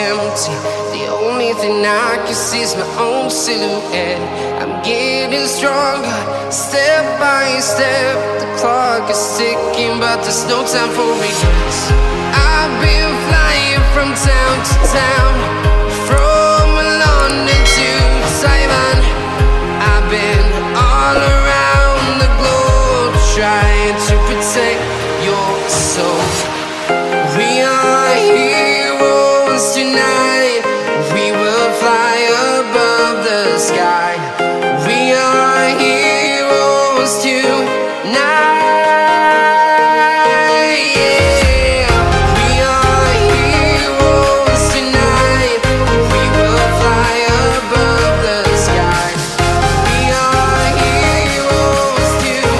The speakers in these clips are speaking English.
empty. The only thing I can see is my own silhouette. I'm getting stronger, step by step. The clock is ticking, but there's no time for regrets. I've been flying from town to town, from London to Taiwan. I've been all around the globe, trying to protect your soul. We are heroes tonight. We will fly above the sky. We are heroes tonight. Yeah. We are heroes tonight. We will fly above the sky. We are heroes tonight.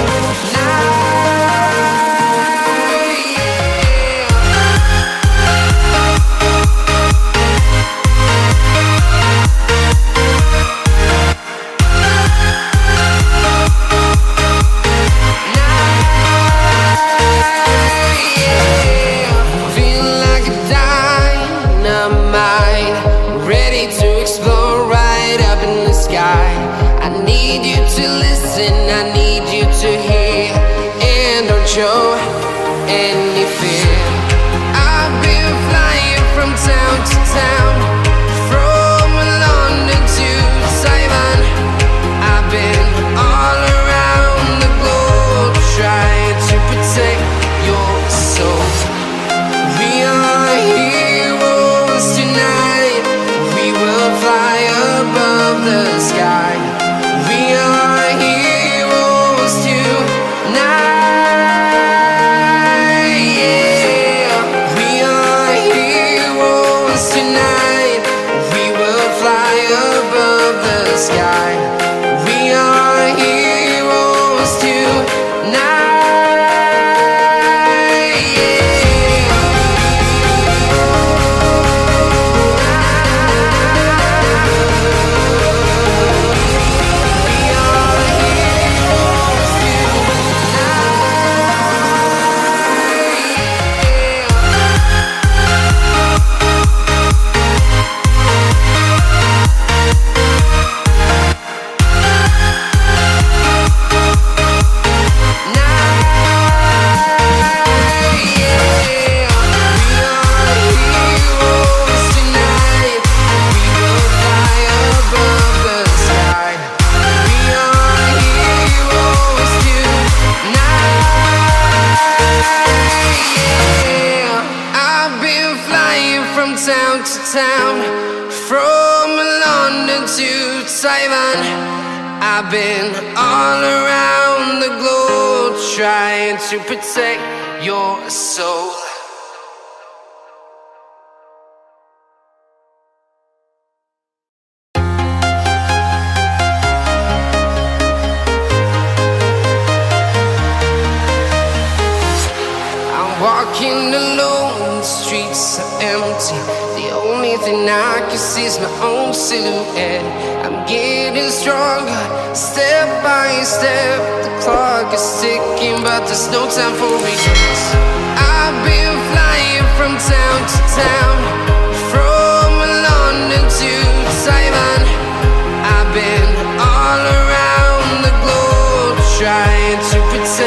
I need you to hear and don't show any fear. I've been flying from town to town, from London to Taiwan. I've been all around the globe, trying to protect your soul. We are heroes tonight. We will fly above the sky. We are heroes tonight. Yeah. We are heroes tonight. We will fly above the sky. We are heroes tonight. Yeah. Town to town, from London to Taiwan. I've been all around the globe, trying to protect your soul. I'm walking alone, the streets are empty. The only thing I can see is my own silhouette. I'm getting stronger, step by step. The clock is ticking, but there's no time for regrets. I've been flying from town to town, from London to Taiwan. I've been all around the globe, trying